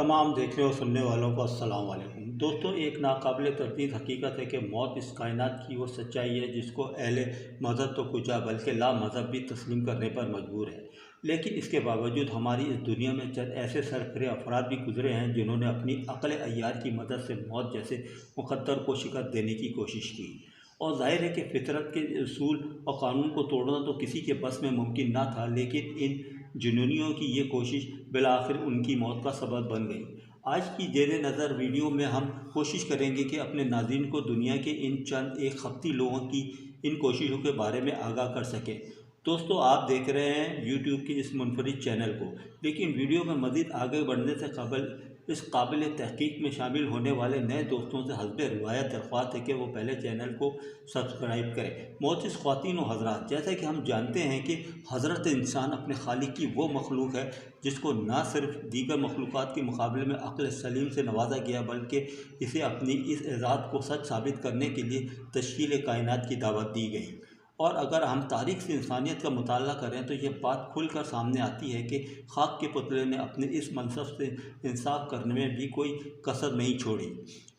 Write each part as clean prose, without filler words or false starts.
तमाम देखने और सुनने वालों को अस्सलाम वालेकुम। दोस्तों, एक नाकाबिल तरदीद हकीकत है कि मौत इस कायनात की वो सच्चाई है जिसको अहले मज़हब तो कुछ बल्कि ला मज़हब भी तस्लीम करने पर मजबूर है। लेकिन इसके बावजूद हमारी इस दुनिया में चंद ऐसे सरफरे अफराद भी गुजरे हैं जिन्होंने अपनी अक्ल अय्यार की मदद से मौत जैसे मुकद्दर को शिकस्त देने की कोशिश की। और जाहिर है कि फितरत के असूल और कानून को तोड़ना तो किसी के बस में मुमकिन ना था, लेकिन इन जुनूनियों की ये कोशिश बिलाखिर उनकी मौत का सबब बन गई। आज की जेर नज़र वीडियो में हम कोशिश करेंगे कि अपने नाज़रीन को दुनिया के इन चंद एक खपती लोगों की इन कोशिशों के बारे में आगाह कर सकें। दोस्तों, आप देख रहे हैं यूट्यूब के इस मुनफरिद चैनल को, लेकिन वीडियो में मज़ीद आगे बढ़ने से कबल इस काबिल तहकीक में शामिल होने वाले नए दोस्तों से हस्ब रिवायत दरख्वास्त है कि वो पहले चैनल को सब्सक्राइब करें। मोअज़्ज़िज़ ख़वातीन व हज़रात, जैसा कि हम जानते हैं कि हज़रत इंसान अपने खालिक की वो मखलूक है जिसको ना सिर्फ दीगर मखलूक़ात के मुकाबले में अक्ल सलीम से नवाजा गया, बल्कि इसे अपनी इस एजाज़ को सच साबित करने के लिए तश्कील कायनात की दावत दी गई। और अगर हम तारीख़ से इंसानियत का मुताला करें तो ये बात खुल कर सामने आती है कि खाक के पुतले ने अपने इस मनसब से इंसाफ करने में भी कोई कसर नहीं छोड़ी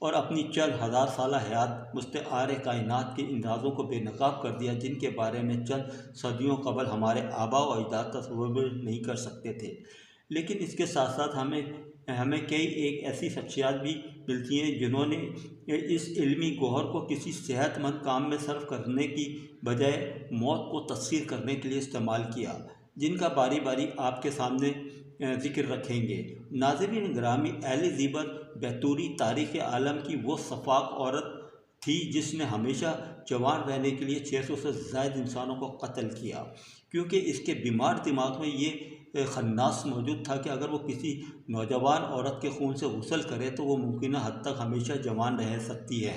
और अपनी चंद हज़ार साल हयात मुस्तआरे कायनात के अंदाज़ों को बेनकाब कर दिया, जिनके बारे में चंद सदियों कबल हमारे आबा व अजदाद तस्व्वुर नहीं कर सकते थे। लेकिन इसके साथ साथ हमें कई एक ऐसी शख्सियात भी मिलती हैं जिन्होंने इस इल्मी गौहर को किसी सेहतमंद काम में सर्व करने की बजाय मौत को तस्खीर करने के लिए इस्तेमाल किया, जिनका बारी बारी आपके सामने ज़िक्र रखेंगे। नाज़रीन ग्रामी, एलिज़ाबेथ बैतूरी तारीख़ आलम की वो सफ़ाक औरत थी जिसने हमेशा जवान रहने के लिए 600 से ज़ायद इंसानों को कत्ल किया, क्योंकि इसके बीमार दिमाग में ये खन्नास मौजूद था कि अगर वो किसी नौजवान औरत के खून से गुस्ल करे तो वो मुमकिन हद तक हमेशा जवान रह सकती है।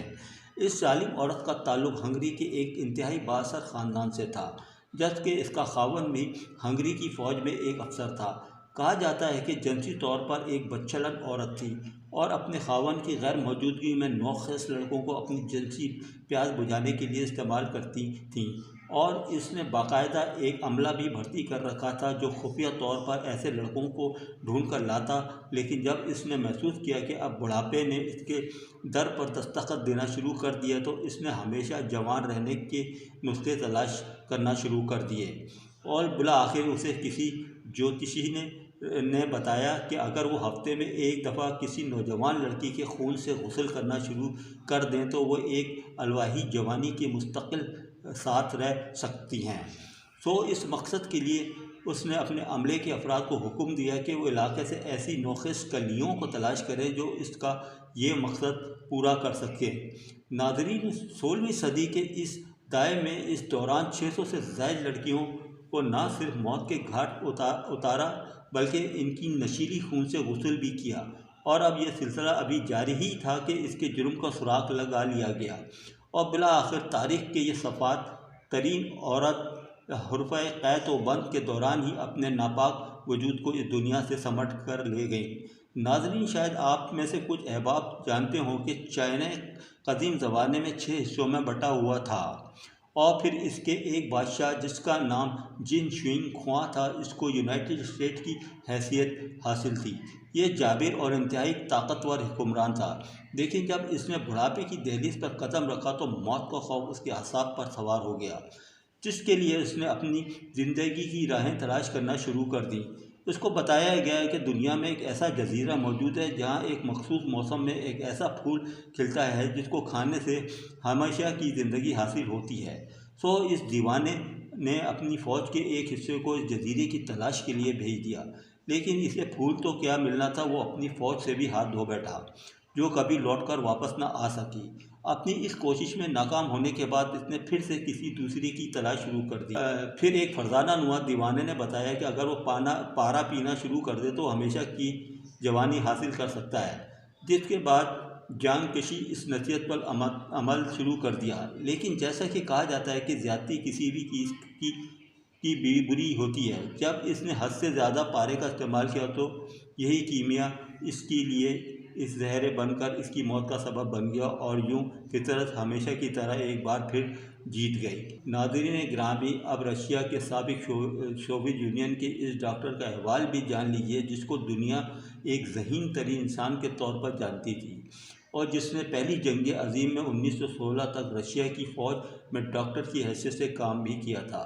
इस जालिम औरत का ताल्लुक़ हंगरी के एक इंतहाई बाअसर ख़ानदान से था, जबकि इसका खावंद भी हंगरी की फ़ौज में एक अफसर था। कहा जाता है कि जिनसी तौर पर एक बदचलन औरत थी और अपने खावंद की गैर मौजूदगी में नौखेस लड़कों को अपनी जिनसी प्यास बुझाने के लिए इस्तेमाल करती थीं, और इसने बाकायदा एक अमला भी भर्ती कर रखा था जो खुफिया तौर पर ऐसे लड़कों को ढूंढ कर लाता। लेकिन जब इसने महसूस किया कि अब बुढ़ापे ने इसके दर पर दस्तखत देना शुरू कर दिया तो इसने हमेशा जवान रहने के नुस्खे तलाश करना शुरू कर दिए, और बिला आखिर उसे किसी ज्योतिषी ने बताया कि अगर वो हफ्ते में एक दफ़ा किसी नौजवान लड़की के खून से गुस्ल करना शुरू कर दें तो वो एक अलवाही जवानी के मुस्तकिल साथ रह सकती हैं। इस मकसद के लिए उसने अपने अमले के अफराद को हुक्म दिया कि वो इलाके से ऐसी नौखेस कलियों को तलाश करें जो इसका ये मकसद पूरा कर सके। नाज़रीन, 16वीं सदी के इस दायरे में इस दौरान 600 से ज़ायद लड़कियों को न सिर्फ मौत के घाट उतारा बल्कि इनकी नशीली खून से गुस्ल भी किया, और अब यह सिलसिला अभी जारी ही था कि इसके जुर्म का सुराग लगा लिया गया और बिला आखिर तारीख़ के ये सफ़ात तरीन औरत हुर्फ़े क़ैद व बंद के दौरान ही अपने नापाक वजूद को इस दुनिया से समट कर ले गई। नाज़रीन, शायद आप में से कुछ अहबाब जानते हों कि चाइना कदीम ज़माने में 6 हिस्सों में बटा हुआ था और फिर इसके एक बादशाह जिसका नाम जिन शुइंग ख्वा था, इसको यूनाइटेड स्टेट की हैसियत हासिल थी। ये जाबिर और इंतहाई ताकतवर हुक्मरान था, लेकिन जब इसने बुढ़ापे की दहलीज पर कदम रखा तो मौत का खौफ उसके असाब पर सवार हो गया, जिसके लिए उसने अपनी ज़िंदगी की राहें तलाश करना शुरू कर दी। उसको बताया गया है कि दुनिया में एक ऐसा जजीरा मौजूद है जहाँ एक मखसूस मौसम में एक ऐसा फूल खिलता है जिसको खाने से हमेशा की ज़िंदगी हासिल होती है। इस दीवाने ने अपनी फ़ौज के एक हिस्से को इस जजीरे की तलाश के लिए भेज दिया, लेकिन इसे फूल तो क्या मिलना था, वो अपनी फ़ौज से भी हाथ धो बैठा जो कभी लौटकर वापस न आ सकी। अपनी इस कोशिश में नाकाम होने के बाद इसने फिर से किसी दूसरे की तलाश शुरू कर दी। फिर एक फरजाना नुमा दीवाने ने बताया कि अगर वो पारा पीना शुरू कर दे तो हमेशा की जवानी हासिल कर सकता है, जिसके बाद जान कशी इस नसीहत पर अमल शुरू कर दिया। लेकिन जैसा कि कहा जाता है कि ज़्यादती किसी भी चीज़ की बुरी होती है, जब इसने हद से ज़्यादा पारे का इस्तेमाल किया तो यही कीमिया इसके लिए इस जहर बनकर इसकी मौत का सबब बन गया और यूं फितरत हमेशा की तरह एक बार फिर जीत गई। नाज़रीन ग्रामी, अब रशिया के साबिक सोवियत यूनियन के इस डॉक्टर का अहवाल भी जान लीजिए जिसको दुनिया एक ज़हीन तरीन इंसान के तौर पर जानती थी और जिसने पहली जंग अज़ीम में 1916 तक रशिया की फ़ौज में डॉक्टर की हैसियत से काम भी किया था।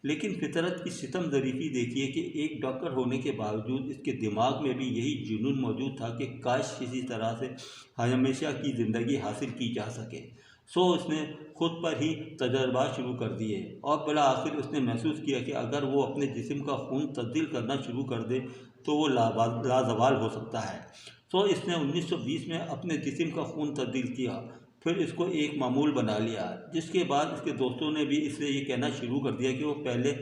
लेकिन फितरत की सितम ज़रीफ़ी देखिए कि एक डॉक्टर होने के बावजूद इसके दिमाग में भी यही जुनून मौजूद था कि काश किसी तरह से हमेशा की ज़िंदगी हासिल की जा सके। सो उसने खुद पर ही तजर्बा शुरू कर दिए और बड़ा आखिर उसने महसूस किया कि अगर वो अपने जिस्म का खून तब्दील करना शुरू कर दे तो वो लाजवाल हो सकता है। तो इसने 1920 में अपने जिस्म का खून तब्दील किया, फिर इसको एक मामूल बना लिया, जिसके बाद इसके दोस्तों ने भी इससे ये कहना शुरू कर दिया कि वो पहले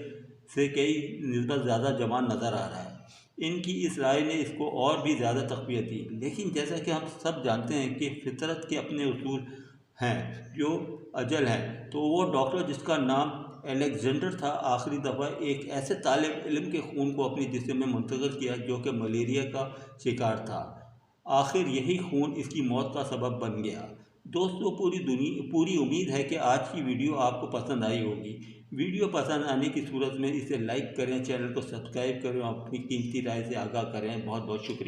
से कई निस्बत ज़्यादा जवान नज़र आ रहा है। इनकी इस राय ने इसको और भी ज़्यादा तक़वियत दी। लेकिन जैसा कि हम सब जानते हैं कि फितरत के अपने उसूल हैं जो अजल हैं, तो वो डॉक्टर जिसका नाम अलेक्जेंडर था आखिरी दफ़ा एक ऐसे तालिब इल्म के खून को अपने जिस्म में मुंतकिल किया जो कि मलेरिया का शिकार था। आखिर यही खून इसकी मौत का सबब बन गया। दोस्तों, पूरी उम्मीद है कि आज की वीडियो आपको पसंद आई होगी। वीडियो पसंद आने की सूरत में इसे लाइक करें, चैनल को सब्सक्राइब करें और अपनी कीमती राय से आगाह करें। बहुत बहुत शुक्रिया।